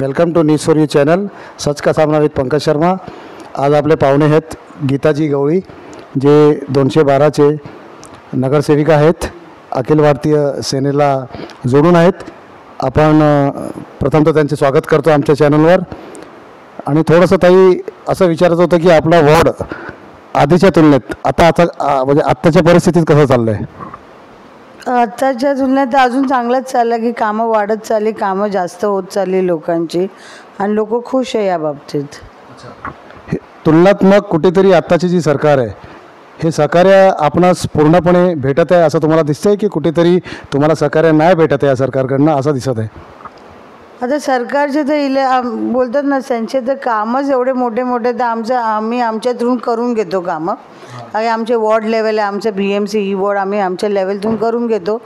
Welcome to news for you channel. Sach Ka Samna with Pankaj Sharma. आज आपले पाहुणे आहेत गीताजी गवळी, जे 212चे नगरसेविका आहेत, अखिल भारतीय सेनेला जोडून आहेत. आपण प्रथमतः त्यांचे स्वागत करतो आमच्या चॅनलवर. आणि थोडंसं ताई असं विचारत होतं की आपला वॉर्ड आधीच्या तुलनेत म्हणजे आत्ताच्या परिस्थितीत कसं चाललं आहे? आत्ताच्या तुलनेत अजून चांगलंच चाललं की कामं वाढत चालली, कामं जास्त होत चालली लोकांची, आणि लोक खुश आहे या बाबतीत. तुलनात्मक कुठेतरी आत्ताची जी सरकार आहे, हे सहकार्य आपणास पूर्णपणे भेटत आहे असं तुम्हाला दिसतं आहे की कुठेतरी तुम्हाला सहकार्य नाही भेटत आहे या सरकारकडनं असं दिसत आहे? आता सरकारचे तर बोलतात ना, त्यांचे तर कामच एवढे मोठे मोठे, तर आम्ही आमच्यातून करून घेतो कामं. काही आमचे वॉर्ड लेवल आहे, आमचं BMC ही वॉर्ड आम्ही आमच्या लेवलतून करून घेतो.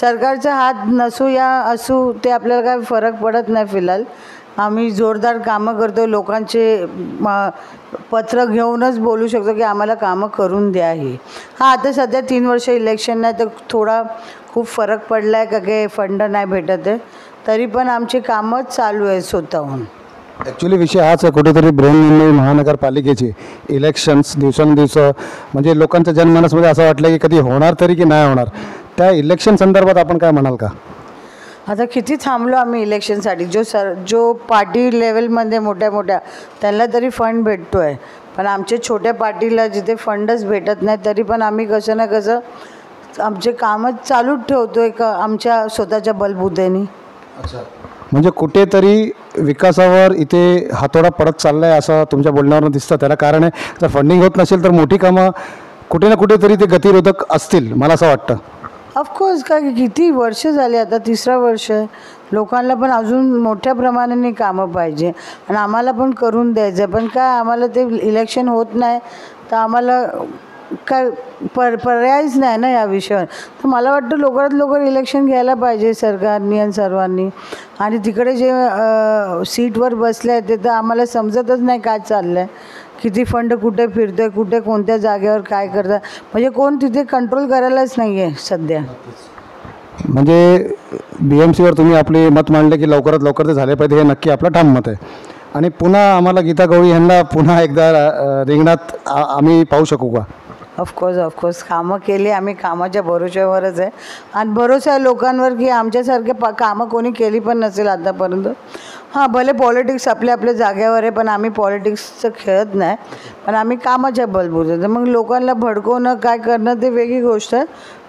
सरकारचा हात नसू या असू ते आपल्याला काय फरक पडत नाही. फिलहाल आम्ही जोरदार कामं करतो. लोकांचे पत्र घेऊनच बोलू शकतो की आम्हाला कामं करून द्या. ही आता सध्या 3 वर्ष इलेक्शन नाही, तर थोडा खूप फरक पडला आहे का काही फंड नाही भेटत आहे, तरी पण आमची कामच चालू आहे स्वतःहून. ॲक्च्युली विषय हाच आहे, कुठेतरी बृहन्मुंबई महानगरपालिकेचे इलेक्शन्स दिवसेंदिवस म्हणजे लोकांच्या जनमानसमध्ये असं वाटलं की कधी होणार तरी की नाही होणार. त्या इलेक्शन संदर्भात आपण काय म्हणाल का? आता किती थांबलो आम्ही इलेक्शनसाठी. जो पार्टी लेवलमध्ये मोठ्या त्यांना तरी फंड भेटतो आहे, पण आमच्या छोट्या पार्टीला जिथे फंडच भेटत नाही, तरी पण आम्ही कसं ना कसं आमचे कामच चालूच ठेवतो आहे का आमच्या स्वतःच्या बलबुद्ध्याने. अच्छा, म्हणजे कुठेतरी विकासावर इथे हातोडा पडत चालला आहे असं तुमच्या बोलण्यावरून दिसतं. त्याला कारण आहे, जर फंडिंग होत नसेल तर मोठी कामं कुठे ना कुठेतरी ते गतिरोधक असतील, मला असं वाटतं. ऑफकोर्स, का किती वर्ष झाले, आता 3रं वर्ष आहे. लोकांना पण अजून मोठ्या प्रमाणाने कामं पाहिजे आणि आम्हाला पण करून द्यायचं. पण काय आम्हाला ते इलेक्शन होत नाही, तर आम्हाला काय पर्यायच नाही ना या विषयावर. तर मला वाटतं लवकरात लवकर इलेक्शन घ्यायला पाहिजे सरकारने आणि सर्वांनी. आणि तिकडे जे सीटवर बसले आहेत ते तर आम्हाला समजतच नाही काय चाललं आहे, किती फंड कुठे फिरतो आहे, कुठे कोणत्या जागेवर काय करतात, म्हणजे कोण तिथे कंट्रोल करायलाच नाही आहे सध्या. म्हणजे BMCवर तुम्ही आपले मत मांडले की लवकरात लवकर ते झाले पाहिजे, हे नक्की आपलं ठाम मत आहे. आणि पुन्हा आम्हाला गीता गवळी यांना पुन्हा एकदा रिंगणात आम्ही पाहू शकू का? ऑफकोर्स कामं केली आम्ही, कामाच्या भरोश्यावरच आहे. आणि भरोसा आहे लोकांवर की आमच्यासारखे कामं कोणी केली पण नसेल आतापर्यंत. हां, भले पॉलिटिक्स आपल्या जाग्यावर आहे, पण आम्ही पॉलिटिक्सचं खेळत नाही, पण आम्ही कामाच्या बलबुद्ध्यावर. तर मग लोकांना भडकवणं काय करणं ते वेगळी गोष्ट आहे,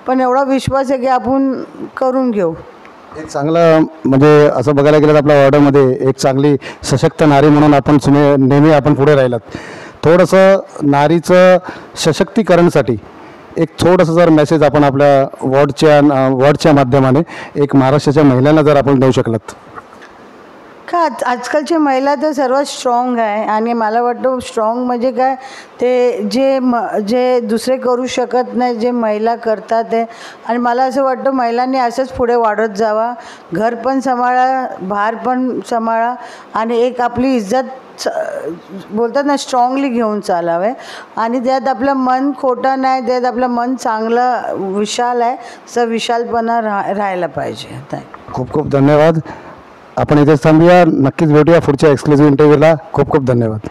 पण एवढा विश्वास आहे की आपण करून घेऊ. एक चांगलं म्हणजे असं बघायला गेलं तर आपल्या वॉर्डामध्ये एक चांगली सशक्त नारी म्हणून आपण नेहमी आपण पुढे राहिलात. थोडंसं नारीचं सशक्तीकरणसाठी एक थोडंसं जर मेसेज आपण आपल्या वॉर्डच्या माध्यमाने एक महाराष्ट्राच्या महिलांना जर आपण देऊ शकलात का? आजकालची महिला तर सर्वात स्ट्रॉंग आहे, आणि मला वाटतं स्ट्रॉंग म्हणजे काय, ते जे दुसरे करू शकत नाही जे महिला करतात आहे. आणि मला असं वाटतं महिलांनी असंच पुढे वाढत जावा, घर पण सांभाळा, बाहेर पण सांभाळा, आणि एक आपली इज्जत बोलतात ना स्ट्रॉंगली घेऊन चालावे. आणि त्यात आपलं मन खोटं नाही, त्यात आपलं मन चांगलं विशाल आहे, असं विशालपणा राहायला पाहिजे. खूप खूप धन्यवाद. आपण इथेच थांबूया. नक्कीच भेटूया पुढच्या एक्सक्लुझिव्ह इंटरव्ह्यूला. खूप खूप धन्यवाद.